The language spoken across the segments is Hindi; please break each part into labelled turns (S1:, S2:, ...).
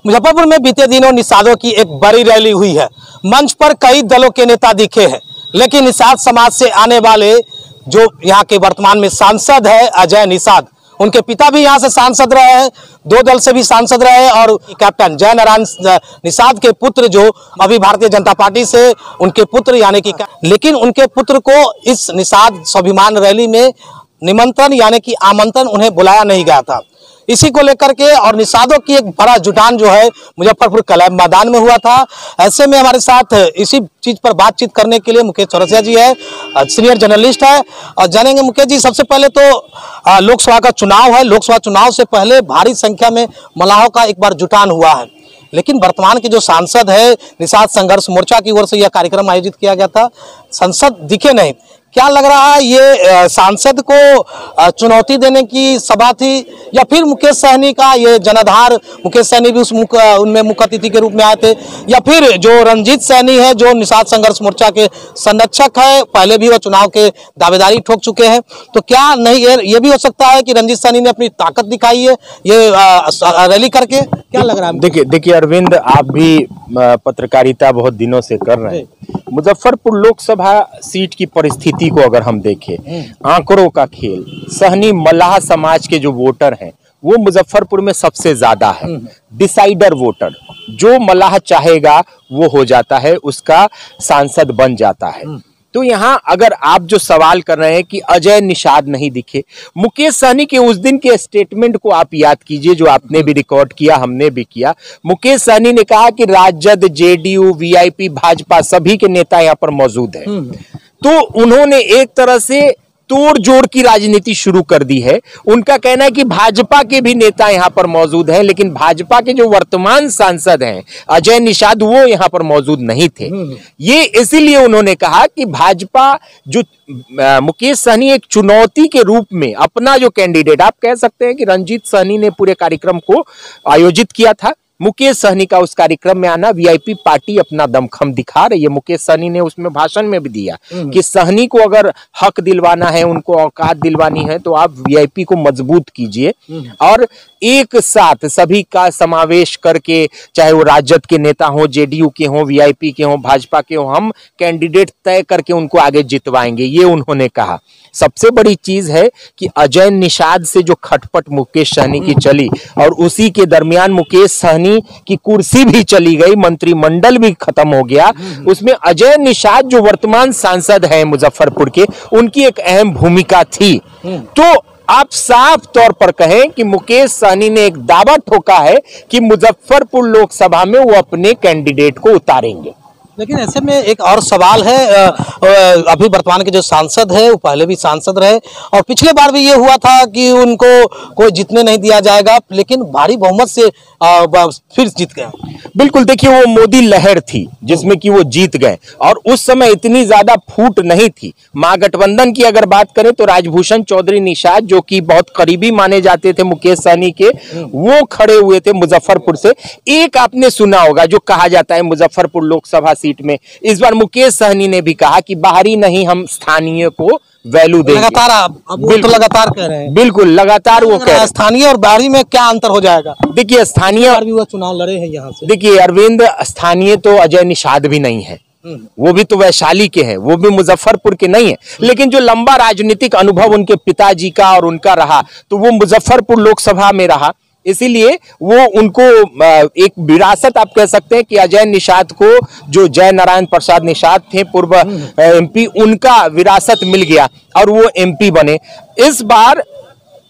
S1: मुजफ्फरपुर में बीते दिनों निषादों की एक बड़ी रैली हुई है। मंच पर कई दलों के नेता दिखे हैं, लेकिन निषाद समाज से आने वाले जो यहाँ के वर्तमान में सांसद है अजय निषाद, उनके पिता भी यहाँ से सांसद रहे हैं, 2 दल से भी सांसद रहे, और कैप्टन जय नारायण निषाद के पुत्र जो अभी भारतीय जनता पार्टी से उनके पुत्र यानी कि, लेकिन उनके पुत्र को इस निषाद स्वाभिमान रैली में निमंत्रण यानी कि आमंत्रण उन्हें बुलाया नहीं गया था। इसी को लेकर के और निषादों की एक बड़ा जुटान जो है मुजफ्फरपुर कलैब मैदान में हुआ था। ऐसे में हमारे साथ इसी चीज पर बातचीत करने के लिए मुकेश चौरसिया जी है, सीनियर जर्नलिस्ट है, और जानेंगे मुकेश जी, सबसे पहले तो लोकसभा का चुनाव है। लोकसभा चुनाव से पहले भारी संख्या में मलाहों का एक बार जुटान हुआ है, लेकिन वर्तमान के जो सांसद है निषाद संघर्ष मोर्चा की ओर से यह कार्यक्रम आयोजित किया गया था, सांसद दिखे नहीं। क्या लग रहा है, ये सांसद को चुनौती देने की सभा थी या फिर मुकेश सहनी का ये जनाधार, मुकेश सहनी भी उनमें मुख्य अतिथि के रूप में आए थे, या फिर जो रंजीत सहनी है जो निषाद संघर्ष मोर्चा के संरक्षक है, पहले भी वो चुनाव के दावेदारी ठोक चुके हैं, तो क्या नहीं ये भी हो सकता है कि रंजीत सहनी ने अपनी ताकत दिखाई है ये रैली करके? क्या लग रहा है?
S2: देखिए अरविंद, आप भी पत्रकारिता बहुत दिनों से कर रहे हैं। मुजफ्फरपुर लोकसभा सीट की परिस्थिति को अगर हम देखें, आंकड़ों का खेल, सहनी मल्लाह समाज के जो वोटर हैं वो मुजफ्फरपुर में सबसे ज्यादा है। डिसाइडर वोटर, जो मल्लाह चाहेगा वो हो जाता है, उसका सांसद बन जाता है। तो यहाँ अगर आप जो सवाल कर रहे हैं कि अजय निषाद नहीं दिखे, मुकेश सहनी के उस दिन के स्टेटमेंट को आप याद कीजिए जो आपने भी रिकॉर्ड किया, हमने भी किया। मुकेश सहनी ने कहा कि राजद, जेडीयू, वीआईपी, भाजपा सभी के नेता यहाँ पर मौजूद हैं। तो उन्होंने एक तरह से तोड़ जोड़ की राजनीति शुरू कर दी है। उनका कहना है कि भाजपा के भी नेता यहाँ पर मौजूद हैं, लेकिन भाजपा के जो वर्तमान सांसद हैं अजय निषाद वो यहाँ पर मौजूद नहीं थे। ये इसीलिए उन्होंने कहा कि भाजपा जो मुकेश सहनी एक चुनौती के रूप में अपना जो कैंडिडेट, आप कह सकते हैं कि रंजीत सहनी ने पूरे कार्यक्रम को आयोजित किया था, मुकेश सहनी का उस कार्यक्रम में आना, वीआईपी पार्टी अपना दमखम दिखा रही है। मुकेश सहनी ने उसमें भाषण में भी दिया कि सहनी को अगर हक दिलवाना है, उनको औकात दिलवानी है, तो आप वीआईपी को मजबूत कीजिए और एक साथ सभी का समावेश करके, चाहे वो राजद के नेता हो, जेडीयू के हो, वीआईपी के हो, भाजपा के हो, हम कैंडिडेट तय करके उनको आगे जितवाएंगे, ये उन्होंने कहा। सबसे बड़ी चीज है कि अजय निषाद से जो खटपट मुकेश सहनी की चली और उसी के दरमियान मुकेश सहनी की कुर्सी भी चली गई, मंत्रिमंडल भी खत्म हो गया, उसमें अजय निषाद जो वर्तमान सांसद हैं मुजफ्फरपुर के, उनकी एक अहम भूमिका थी। तो आप साफ तौर पर कहें कि मुकेश सहनी ने एक दावा ठोका है कि मुजफ्फरपुर लोकसभा में वो अपने कैंडिडेट को उतारेंगे।
S1: लेकिन ऐसे में एक और सवाल है, अभी वर्तमान के जो सांसद है वो पहले भी सांसद रहे और पिछले बार भी ये हुआ था कि उनको कोई जीतने नहीं दिया जाएगा, लेकिन भारी बहुमत से फिर जीत गए।
S2: बिल्कुल, देखिए वो मोदी लहर थी जिसमें कि वो जीत गए और उस समय इतनी ज्यादा फूट नहीं थी। महागठबंधन की अगर बात करें तो राजभूषण चौधरी निषाद जो कि बहुत करीबी माने जाते थे मुकेश सहनी के, वो खड़े हुए थे मुजफ्फरपुर से। एक आपने सुना होगा जो कहा जाता है मुजफ्फरपुर लोकसभा सीट में इस बार मुकेश सहनी ने भी कहा कि बाहरी नहीं, हम स्थानीय को वैल्यू देंगे।
S1: लगातार आप तो लगातार कह रहे हैं।
S2: बिल्कुल लगातार वो कह रहे हैं।
S1: स्थानीय और बाहरी में क्या अंतर हो जाएगा?
S2: देखिए स्थानीय
S1: भी वो चुनाव लड़े हैं यहाँ से।
S2: देखिए अरविंद, स्थानीय तो अजय निषाद भी नहीं है, वो भी तो वैशाली के हैं, वो भी मुजफ्फरपुर के नहीं है, लेकिन जो लंबा राजनीतिक अनुभव उनके पिताजी का और उनका रहा तो वो मुजफ्फरपुर लोकसभा में रहा, इसीलिए वो उनको एक विरासत आप कह सकते हैं कि अजय निषाद को, जो जय नारायण प्रसाद निषाद थे पूर्व एमपी, उनका विरासत मिल गया और वो एमपी बने। इस बार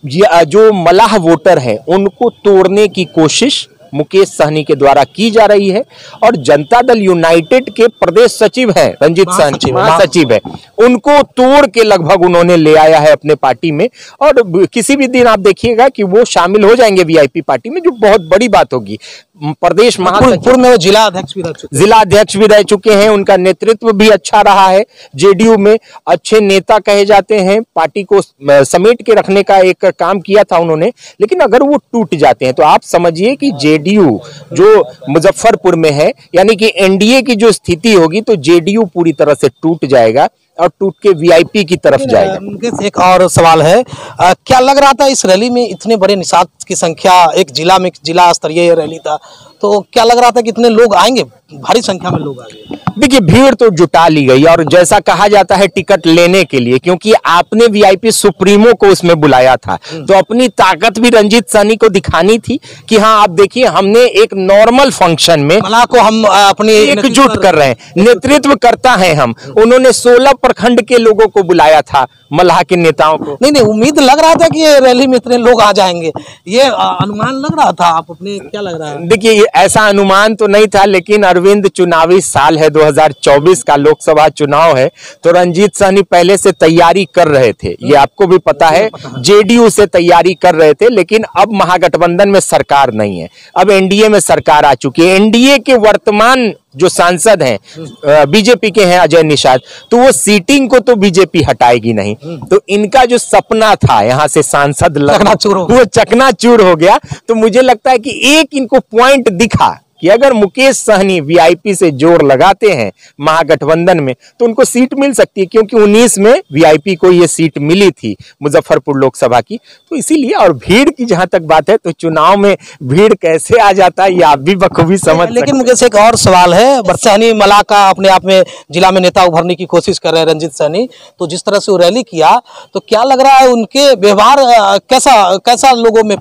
S2: जो मलाह वोटर है उनको तोड़ने की कोशिश मुकेश सहनी के द्वारा की जा रही है और जनता दल यूनाइटेड के प्रदेश सचिव हैं रंजीत सहनी, महासचिव है, उनको तोड़ के लगभग उन्होंने ले आया है अपने पार्टी में और किसी भी दिन आप देखिएगा कि वो शामिल हो जाएंगे वीआईपी पार्टी में, जो बहुत बड़ी बात होगी। प्रदेश महासचिव में वो जिला अध्यक्ष भी रह चुके हैं, उनका नेतृत्व भी अच्छा रहा है, जेडीयू में अच्छे नेता कहे जाते हैं, पार्टी को समेट के रखने का एक काम किया था उन्होंने। लेकिन अगर वो टूट जाते हैं तो आप समझिए कि जेडीयू जो मुजफ्फरपुर में है, यानी कि एनडीए की जो स्थिति होगी तो जेडीयू पूरी तरह से टूट जाएगा और टूट के वीआईपी की तरफ जाएगा।
S1: एक और सवाल है, क्या लग रहा था इस रैली में इतने बड़े निषाद की संख्या, एक जिला में जिला स्तरीय रैली था, तो क्या लग रहा था कि इतने लोग आएंगे, भारी संख्या में लोग आएंगे?
S2: देखिए भीड़ तो जुटा ली गई और जैसा कहा जाता है टिकट लेने के लिए, क्योंकि आपने वीआईपी सुप्रीमो को उसमें बुलाया था तो अपनी ताकत भी रंजीत सहनी को दिखानी थी कि हाँ आप देखिए हमने एक नॉर्मल फंक्शन में
S1: मला को हम अपनी
S2: एकजुट कर रहे हैं, नेतृत्व करता है हम। उन्होंने 16 प्रखंड के लोगों को बुलाया था, मल्लाह के नेताओं को।
S1: नहीं, उम्मीद लग रहा था कि ये रैली में इतने लोग आ जाएंगे, ये अनुमान लग रहा था। आप अपने क्या लग रहा है?
S2: देखिए ऐसा अनुमान तो नहीं था, लेकिन अरविंद चुनावी साल है, 2024 का लोकसभा चुनाव है, तो रंजीत सहनी पहले से तैयारी कर रहे थे, ये आपको भी पता है। जेडीयू से तैयारी कर रहे थे, लेकिन अब महागठबंधन में सरकार नहीं है, अब एनडीए में सरकार आ चुकी है। एनडीए के वर्तमान जो सांसद हैं बीजेपी के हैं अजय निषाद, तो वो सीटिंग को तो बीजेपी हटाएगी नहीं, तो इनका जो सपना था यहाँ से सांसद वो चकनाचूर हो गया। तो मुझे लगता है कि एक इनको पॉइंट दिखा कि अगर मुकेश सहनी वीआईपी से जोर लगाते हैं महागठबंधन में तो उनको सीट मिल सकती है, क्योंकि 19 में वीआईपी को ये सीट मिली थी मुजफ्फरपुर लोकसभा की। तो इसीलिए, और भीड़ की जहां तक बात है तो चुनाव में भीड़ कैसे आ जाता है ये आप भी बखूबी समझ।
S1: लेकिन मुकेश एक और सवाल है, सहनी मल्लाह का अपने आप में जिला में नेता उभरने की कोशिश कर रहे हैं रंजीत सहनी, तो जिस तरह से वो रैली किया तो क्या लग रहा है उनके व्यवहार कैसा लोगों में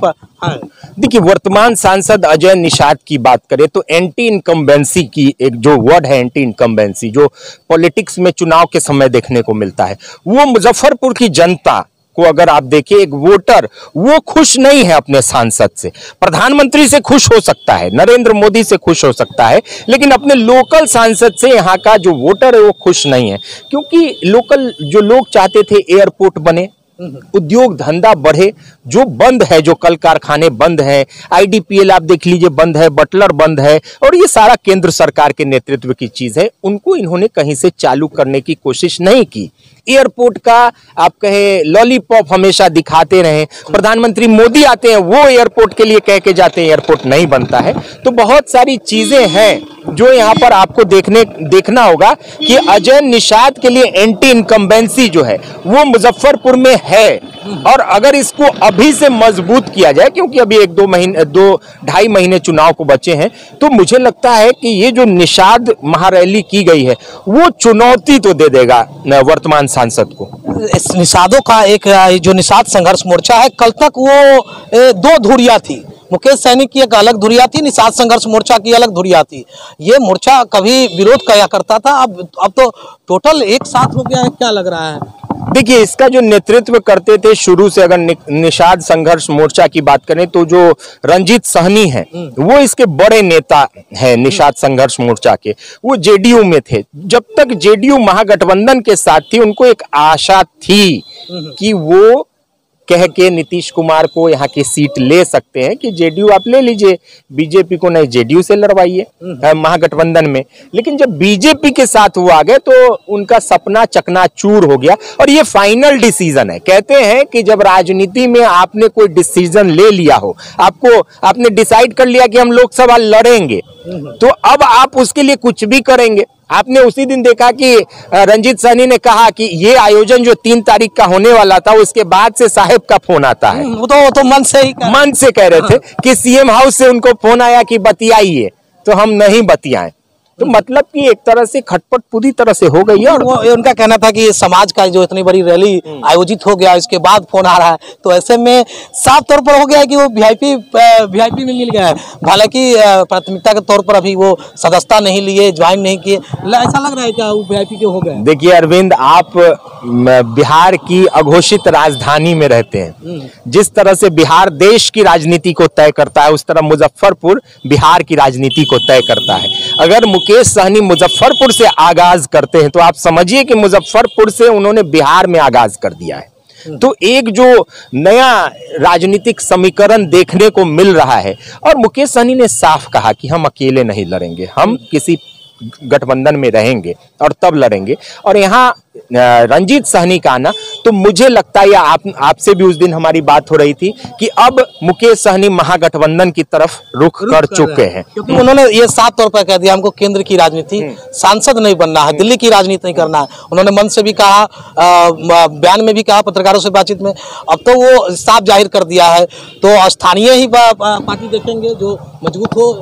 S1: है?
S2: देखिए वर्तमान सांसद अजय निषाद की बात करें तो एंटी इनकम्बेंसी की एक जो वर्ड है, एंटी इनकम्बेंसी, जो पॉलिटिक्स में चुनाव के समय देखने को मिलता है, वो मुजफ्फरपुर की जनता को अगर आप देखिए, एक वोटर वो खुश नहीं है अपने सांसद से। प्रधानमंत्री से खुश हो सकता है, नरेंद्र मोदी से खुश हो सकता है, लेकिन अपने लोकल सांसद से यहाँ का जो वोटर है वो खुश नहीं है, क्योंकि लोकल जो लोग चाहते थे एयरपोर्ट बने, उद्योग धंधा बढ़े, जो बंद है, जो कल कारखाने बंद हैं, आईडीपीएल आप देख लीजिए बंद है, बटलर बंद है, और ये सारा केंद्र सरकार के नेतृत्व की चीज है, उनको इन्होंने कहीं से चालू करने की कोशिश नहीं की। एयरपोर्ट का आप कहे लॉलीपॉप हमेशा दिखाते रहे, प्रधानमंत्री मोदी आते हैं वो एयरपोर्ट के लिए कह के जाते हैं, एयरपोर्ट नहीं बनता है। तो बहुत सारी चीजें हैं जो यहाँ पर आपको देखना होगा कि अजय निषाद के लिए एंटी इनकम्बेंसी जो है वो मुजफ्फरपुर में है, और अगर इसको अभी से मजबूत किया जाए, क्योंकि अभी 2-2.5 महीने चुनाव को बचे हैं, तो मुझे लगता है कि ये जो निषाद महारैली की गई है वो चुनौती तो दे देगा वर्तमान सांसद को।
S1: इस निषादों का एक जो निषाद संघर्ष मोर्चा है, कल तक वो 2 धुरियां थी, मुकेश सहनी की एक अलग धुरिया थी, निषाद संघर्ष मोर्चा की अलग धुरिया थी। ये मोर्चा कभी विरोध किया करता था, अब तो टोटल एक साथ हो गया है, क्या लग रहा है?
S2: देखिए इसका जो नेतृत्व करते थे शुरू से, अगर निषाद संघर्ष मोर्चा की बात करें तो जो रंजीत सहनी है वो इसके बड़े नेता हैं निषाद संघर्ष मोर्चा के, वो जेडीयू में थे। जब तक जेडीयू महागठबंधन के साथ थी उनको एक आशा थी कि वो कह के नीतीश कुमार को यहाँ की सीट ले सकते हैं कि जेडीयू आप ले लीजिए, बीजेपी को नहीं जेडीयू से लड़वाइए महागठबंधन में। लेकिन जब बीजेपी के साथ वो आ गए तो उनका सपना चकनाचूर हो गया, और ये फाइनल डिसीजन है। कहते हैं कि जब राजनीति में आपने कोई डिसीजन ले लिया हो, आपने डिसाइड कर लिया कि हम लोकसभा लड़ेंगे, तो अब आप उसके लिए कुछ भी करेंगे। आपने उसी दिन देखा कि रंजीत सहनी ने कहा कि ये आयोजन जो 3 तारीख का होने वाला था, उसके बाद से साहब का फोन आता है।
S1: वो तो मन से कह रहे थे
S2: कि सीएम हाउस से उनको फोन आया कि बतियाइए, तो हम नहीं बतियाएं। तो मतलब कि एक तरह से खटपट पूरी तरह से हो गई है। और
S1: वो उनका कहना था कि समाज का जो इतनी बड़ी रैली आयोजित हो गया, इसके बाद फोन आ रहा है, तो ऐसे में साफ तौर पर हो गया है कि वो वीआईपी में मिल गया है। हालांकि प्राथमिकता के तौर पर अभी वो सदस्यता नहीं लिए, ज्वाइन नहीं किए, ऐसा लग रहा है क्या वो वीआईपी के हो गए?
S2: देखिए अरविंद, आप बिहार की अघोषित राजधानी में रहते हैं, जिस तरह से बिहार देश की राजनीति को तय करता है, उस तरह मुजफ्फरपुर बिहार की राजनीति को तय करता है। अगर मुकेश सहनी मुजफ्फरपुर से आगाज करते हैं तो आप समझिए कि मुजफ्फरपुर से उन्होंने बिहार में आगाज कर दिया है। तो एक जो नया राजनीतिक समीकरण देखने को मिल रहा है, और मुकेश सहनी ने साफ कहा कि हम अकेले नहीं लड़ेंगे, हम किसी गठबंधन में रहेंगे और तब लड़ेंगे। और यहाँ रंजीत सहनी का आना, तो मुझे लगता है, या आपसे भी उस दिन हमारी बात हो रही थी कि अब मुकेश सहनी महागठबंधन की तरफ रुख कर चुके हैं,
S1: क्योंकि उन्होंने ये साफ तौर पर कह दिया हमको केंद्र की राजनीति, सांसद नहीं बनना है, दिल्ली की राजनीति नहीं करना है। उन्होंने मन से भी कहा, बयान में भी कहा, पत्रकारों से बातचीत में, अब तो वो साफ जाहिर कर दिया है। तो स्थानीय ही पार्टी देखेंगे जो मजबूत हो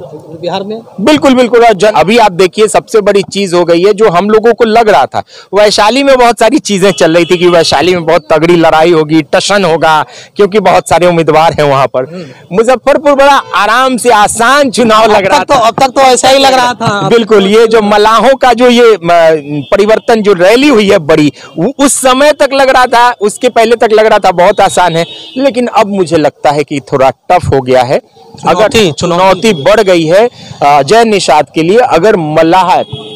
S1: बिहार में।
S2: बिल्कुल बिल्कुल। अभी आप देखिए, सबसे बड़ी चीज हो गई है जो हम लोगों को लग रहा था, वैशाली में बहुत सारी चीजें चल रही थी कि वैशाली में बहुत तगड़ी लड़ाई होगी, टशन होगा, क्योंकि बहुत सारे उम्मीदवार हैं वहां पर। मुजफ्फरपुर बड़ा आराम से आसान चुनाव लग रहा था।
S1: अब तक तो ऐसा ही लग रहा था।
S2: बिल्कुल। ये जो मलाहों का जो ये परिवर्तन जो रैली हुई है बड़ी, उस समय तक लग रहा था, उसके पहले तक लग रहा था बहुत आसान है, लेकिन अब मुझे लगता है कि थोड़ा टफ हो गया है। अगर चुनौती बढ़ गई है अजय निषाद के लिए। अगर मल्लाह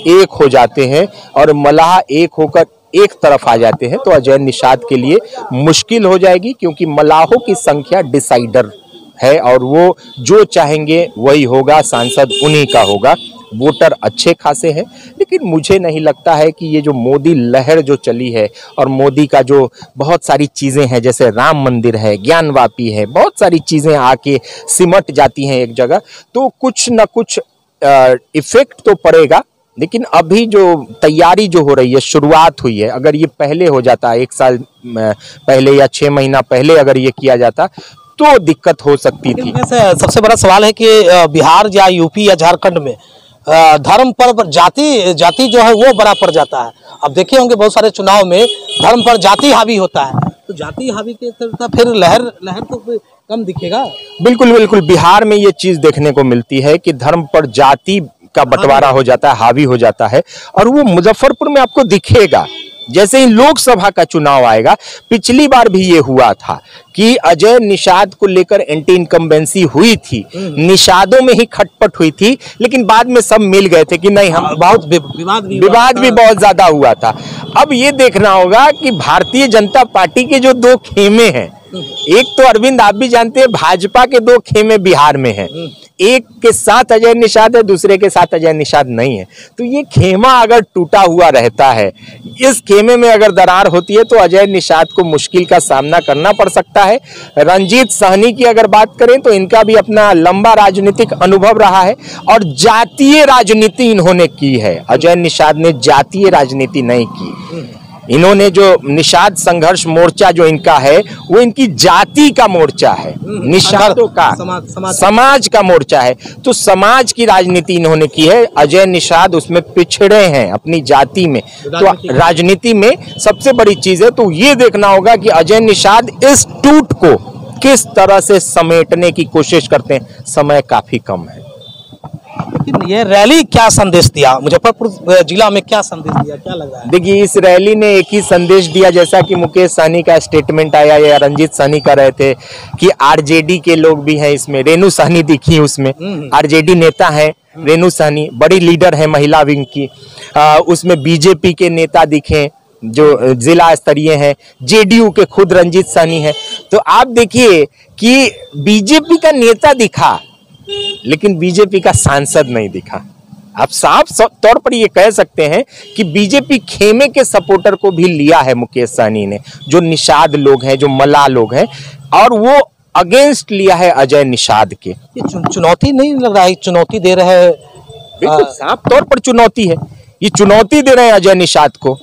S2: एक हो जाते हैं और मल्लाह एक होकर एक तरफ आ जाते हैं तो अजय निषाद के लिए मुश्किल हो जाएगी, क्योंकि मल्लाहों की संख्या डिसाइडर है और वो जो चाहेंगे वही होगा, सांसद उन्हीं का होगा। वोटर अच्छे खासे हैं, लेकिन मुझे नहीं लगता है कि ये जो मोदी लहर जो चली है और मोदी का जो बहुत सारी चीज़ें हैं, जैसे राम मंदिर है, ज्ञानवापी है, बहुत सारी चीज़ें आके सिमट जाती हैं एक जगह, तो कुछ ना कुछ इफेक्ट तो पड़ेगा। लेकिन अभी जो तैयारी जो हो रही है, शुरुआत हुई है, अगर ये पहले हो जाता, 1 साल पहले या 6 महीना पहले अगर ये किया जाता तो दिक्कत हो सकती थी।
S1: सबसे बड़ा सवाल है कि बिहार या यूपी या झारखंड में धर्म पर जाति जो है वो बड़ा पड़ जाता है। अब देखे होंगे बहुत सारे चुनाव में धर्म पर जाति हावी होता है, तो जाति हावी के फिर लहर तो कम दिखेगा।
S2: बिल्कुल बिल्कुल। बिहार में ये चीज देखने को मिलती है कि धर्म पर जाति का बंटवारा हो जाता है, हावी हो जाता है, और वो मुजफ्फरपुर में आपको दिखेगा। जैसे ही लोकसभा का चुनाव आएगा, पिछली बार भी ये हुआ था कि अजय निषाद को लेकर एंटी इनकम्बेंसी हुई थी, निषादों में ही खटपट हुई थी, लेकिन बाद में सब मिल गए थे कि नहीं, हम बहुत विवाद भी बहुत ज्यादा हुआ था। अब ये देखना होगा कि भारतीय जनता पार्टी के जो 2 खेमे हैं, एक तो अरविंद आप भी जानते हैं, भाजपा के 2 खेमे बिहार में हैं, एक के साथ अजय निषाद है, दूसरे के साथ अजय निषाद नहीं है। तो ये खेमा अगर टूटा हुआ रहता है, इस खेमे में अगर दरार होती है, तो अजय निषाद को मुश्किल का सामना करना पड़ सकता है। रंजीत सहनी की अगर बात करें तो इनका भी अपना लंबा राजनीतिक अनुभव रहा है और जातीय राजनीति इन्होंने की है। अजय निषाद ने जातीय राजनीति नहीं की। इन्होंने जो निषाद संघर्ष मोर्चा जो इनका है, वो इनकी जाति का मोर्चा है, निषादों का समाज का मोर्चा है। तो समाज की राजनीति इन्होंने की है। अजय निषाद उसमें पिछड़े हैं अपनी जाति में, तो राजनीति में सबसे बड़ी चीज है। तो ये देखना होगा कि अजय निषाद इस टूट को किस तरह से समेटने की कोशिश करते हैं। समय काफी कम है।
S1: लेकिन ये रैली क्या संदेश दिया, मुजफ्फरपुर जिला में क्या संदेश दिया, क्या लग रहा है?
S2: देखिए, इस रैली ने एक ही संदेश दिया, जैसा कि मुकेश सहनी का स्टेटमेंट आया या रंजीत सहनी कर रहे थे कि आरजेडी के लोग भी हैं इसमें। रेणु सहनी दिखी उसमें, आरजेडी नेता है रेणु सहनी, बड़ी लीडर है महिला विंग की। उसमें बीजेपी के नेता दिखे जो जिला स्तरीय हैं, जेडीयू के खुद रंजीत सहनी है। तो आप देखिए कि बीजेपी का नेता दिखा, लेकिन बीजेपी का सांसद नहीं दिखा। आप साफ तौर पर ये कह सकते हैं कि बीजेपी खेमे के सपोर्टर को भी लिया है मुकेश सहनी ने, जो निषाद लोग हैं, जो मल्लाह लोग हैं, और वो अगेंस्ट लिया है अजय निषाद के।
S1: ये चुनौती नहीं लग रहा है, चुनौती दे रहे हैं?
S2: बिल्कुल साफ तौर पर चुनौती है, ये चुनौती दे रहे हैं अजय निषाद को,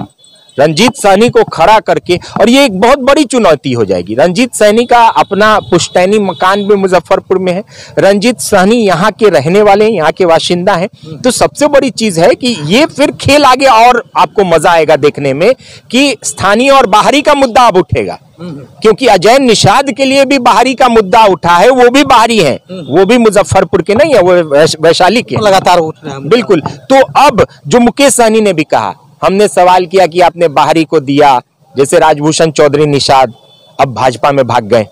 S2: रंजीत सहनी को खड़ा करके। और ये एक बहुत बड़ी चुनौती हो जाएगी। रंजीत सहनी का अपना पुश्तैनी मकान भी मुजफ्फरपुर में है, रंजीत सहनी यहाँ के रहने वाले हैं, यहाँ के बाशिंदा हैं। तो सबसे बड़ी चीज है कि ये फिर खेल आगे और आपको मजा आएगा देखने में कि स्थानीय और बाहरी का मुद्दा अब उठेगा, क्योंकि अजय निषाद के लिए भी बाहरी का मुद्दा उठा है। वो भी बाहरी हैं, वो भी मुजफ्फरपुर के नहीं है, वो वैशाली के
S1: लगातार उठ रहे हैं।
S2: बिल्कुल। तो अब जो मुकेश सहनी ने भी कहा, हमने सवाल किया कि आपने बाहरी को दिया, जैसे राजभूषण चौधरी निषाद अब भाजपा में भाग गए,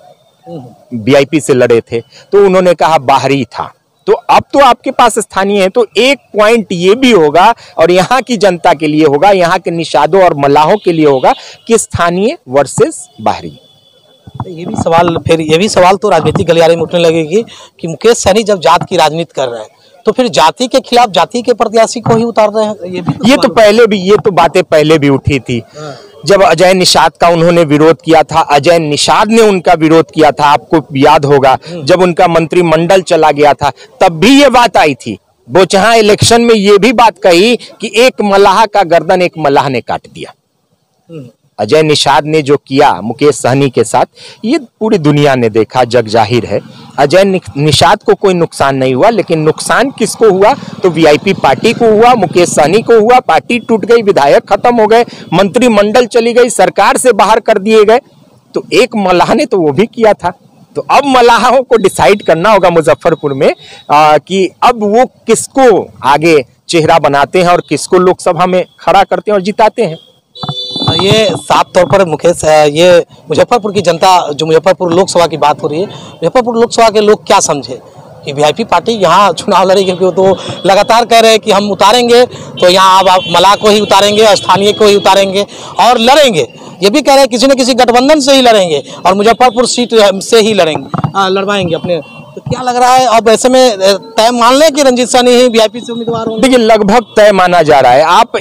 S2: वीआईपी से लड़े थे, तो उन्होंने कहा बाहरी था। तो अब तो आपके पास स्थानीय है। तो एक पॉइंट ये भी होगा और यहाँ की जनता के लिए होगा, यहाँ के निषादों और मल्लाहों के लिए होगा कि स्थानीय वर्सेस बाहरी।
S1: ये भी सवाल तो राजनीतिक गलियारे में उठने लगेगी कि मुकेश सहनी जब जात की राजनीति कर रहे हैं तो फिर जाति के खिलाफ जाति के प्रत्याशी को ही उतार रहे हैं,
S2: ये तो बातें पहले भी उठी थी। जब अजय निषाद का उन्होंने विरोध किया था, अजय निषाद ने उनका विरोध किया था, आपको याद होगा जब उनका मंत्रिमंडल चला गया था तब भी ये बात आई थी। वो जहां इलेक्शन में ये भी बात कही कि एक मलाह का गर्दन एक मलाह ने काट दिया। अजय निषाद ने जो किया मुकेश सहनी के साथ, ये पूरी दुनिया ने देखा, जग जाहिर है। अजय निषाद को कोई नुकसान नहीं हुआ, लेकिन नुकसान किसको हुआ? तो वीआईपी पार्टी को हुआ, मुकेश सहनी को हुआ। पार्टी टूट गई, विधायक खत्म हो गए, मंत्रिमंडल चली गई, सरकार से बाहर कर दिए गए। तो एक मलाह ने तो वो भी किया था। तो अब मलाहों को डिसाइड करना होगा मुजफ्फरपुर में कि अब वो किसको आगे चेहरा बनाते हैं और किसको लोकसभा में खड़ा करते हैं और जिताते हैं।
S1: ये साफ तौर पर मुकेश, ये मुजफ्फरपुर की जनता, जो मुजफ्फरपुर लोकसभा की बात हो रही है, मुजफ्फरपुर लोकसभा के लोग क्या समझे कि वीआईपी पार्टी यहाँ चुनाव लड़ेगी? क्योंकि वो तो लगातार कह रहे हैं कि हम उतारेंगे, तो यहाँ अब आप मलाह को ही उतारेंगे, स्थानीय को ही उतारेंगे और लड़ेंगे। ये भी कह रहे हैं किसी न किसी गठबंधन से ही लड़ेंगे और मुजफ्फरपुर सीट से ही लड़वाएंगे अपने। तो क्या लग रहा है अब ऐसे में तय मान लें कि रंजीत सहनी ही वीआईपी से उम्मीदवार होंगे? देखिए,
S2: लगभग तय माना जा रहा है। आप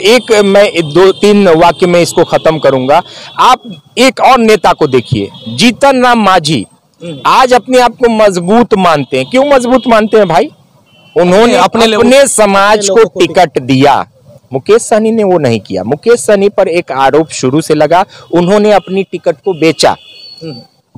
S2: मैं 2-3 वाक्य में इसको खत्म करूंगा। आप एक और नेता को देखिए, जीतन राम मांझी आज अपने आप को मजबूत मानते हैं। क्यों मजबूत मानते हैं भाई? उन्होंने अपने समाज को टिकट दिया। मुकेश सहनी ने वो नहीं किया। मुकेश सहनी पर एक आरोप शुरू से लगा, उन्होंने अपनी टिकट को बेचा।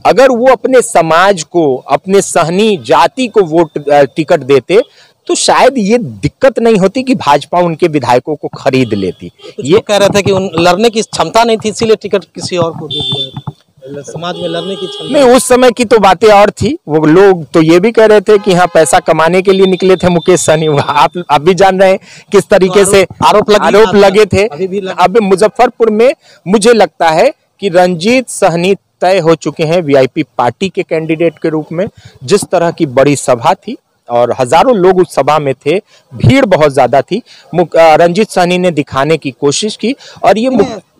S2: अगर वो अपने समाज को, अपने सहनी जाति को वोट टिकट देते तो शायद ये दिक्कत नहीं होती कि भाजपा उनके विधायकों को खरीद लेती।
S1: ये कह रहे थे कि लड़ने की क्षमता नहीं थी, इसीलिए टिकट किसी और को दे दिया। समाज में लड़ने की क्षमता
S2: नहीं, उस समय की तो बातें और थी। वो लोग तो ये भी कह रहे थे कि यहाँ पैसा कमाने के लिए निकले थे मुकेश सहनी। आप भी जान रहे हैं किस तरीके से आरोप लगे थे। अब मुजफ्फरपुर में मुझे लगता है कि रंजीत सहनी तय हो चुके हैं वीआईपी पार्टी के कैंडिडेट के रूप में। जिस तरह की बड़ी सभा थी और हजारों लोग उस सभा में थे, भीड़ बहुत ज्यादा थी, रंजीत सहनी ने दिखाने की कोशिश की। और ये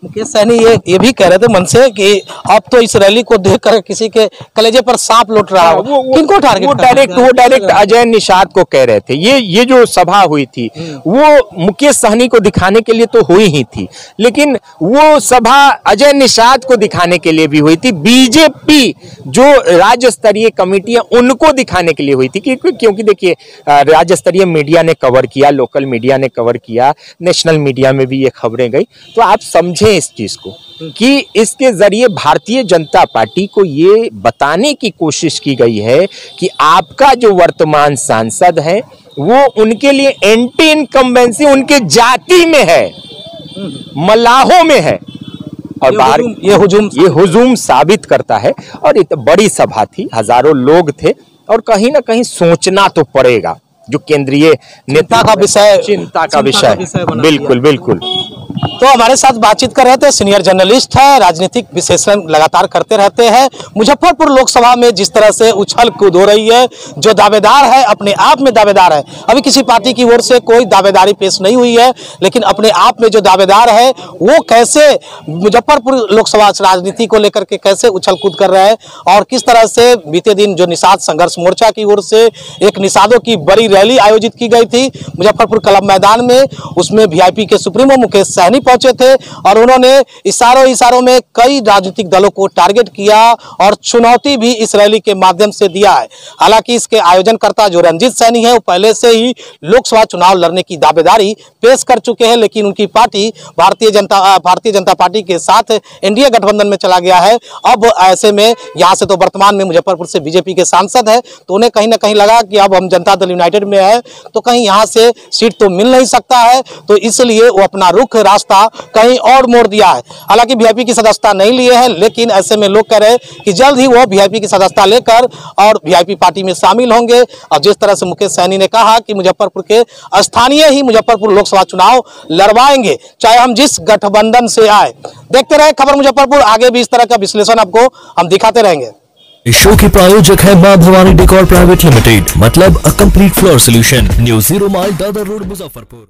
S1: मुकेश सहनी ये भी कह रहे थे मन से कि अब तो इस रैली को देखकर किसी के कलेजे पर सांप लौट रहा हो। किनको टारगेट?
S2: वो डायरेक्ट अजय निषाद को कह रहे थे। ये जो सभा हुई थी वो मुकेश सहनी को दिखाने के लिए तो हुई ही थी, लेकिन वो सभा अजय निषाद को दिखाने के लिए भी हुई थी। बीजेपी जो राज्य स्तरीय कमेटी है उनको दिखाने के लिए हुई थी, क्योंकि देखिए राज्य स्तरीय मीडिया ने कवर किया, लोकल मीडिया ने कवर किया, नेशनल मीडिया में भी ये खबरें गई। तो आप समझें इस चीज को कि इसके जरिए भारतीय जनता पार्टी को ये बताने की कोशिश की गई है कि आपका जो वर्तमान सांसद है वो उनके लिए एंटी इनकम्बेंसी उनके जाति में है, मलाहों में है। और बाहर ये हुजूम साबित करता है। और इतनी बड़ी सभा थी, हजारों लोग थे और कहीं ना कहीं सोचना तो पड़ेगा। जो केंद्रीय नेता का विषय, चिंता का विषय, बिल्कुल बिल्कुल।
S1: तो हमारे साथ बातचीत कर रहे थे, सीनियर जर्नलिस्ट है, राजनीतिक विश्लेषण लगातार करते रहते हैं। मुजफ्फरपुर लोकसभा में जिस तरह से उछल कूद हो रही है, जो दावेदार है अपने आप में दावेदार है, अभी किसी पार्टी की ओर से कोई दावेदारी पेश नहीं हुई है, लेकिन अपने आप में जो दावेदार है वो कैसे मुजफ्फरपुर लोकसभा राजनीति को लेकर के कैसे उछल कूद कर रहे हैं और किस तरह से बीते दिन जो निषाद संघर्ष मोर्चा की ओर से एक निषादों की बड़ी रैली आयोजित की गई थी मुजफ्फरपुर क्लब मैदान में, उसमें वीआईपी के सुप्रीमो मुकेश सहनी पहुंचे थे और उन्होंने इशारों में कई राजनीतिक दलों को टारगेट किया और चुनौती भी इस रैली के माध्यम से दिया है। हालांकि इसके आयोजनकर्ता जो रंजीत सहनी है वो पहले से ही लोकसभा चुनाव लड़ने की दावेदारी पेश कर चुके हैं, लेकिन उनकी पार्टी भारतीय जनता पार्टी के साथ एनडीए गठबंधन में चला गया है। अब ऐसे में यहाँ से तो वर्तमान में मुजफ्फरपुर से बीजेपी के सांसद है, तो उन्हें कहीं ना कहीं लगा कि अब हम जनता दल यूनाइटेड में है तो कहीं यहाँ से सीट तो मिल नहीं सकता है, तो इसलिए वो अपना रुख रास्ता कहीं और मोड़ दिया है। हालांकि वीआईपी की सदस्यता नहीं लिए हैं, लेकिन ऐसे में लोग कह रहे हैं कि जल्द ही वो वीआईपी की सदस्यता लेकर और वीआईपी पार्टी में शामिल होंगे। और जिस तरह से मुकेश सहनी ने कहा कि मुजफ्फरपुर के स्थानीय ही मुजफ्फरपुर लोकसभा चुनाव लड़वाएंगे, चाहे हम जिस गठबंधन से आए। देखते रहे खबर मुजफ्फरपुर, आगे भी इस तरह का विश्लेषण आपको हम दिखाते रहेंगे।
S3: इस शो के प्रायोजक है मां भवानी डेकोर प्राइवेट लिमिटेड, मतलब a complete floor solution, new 0 mile Dadar road Muzaffarpur.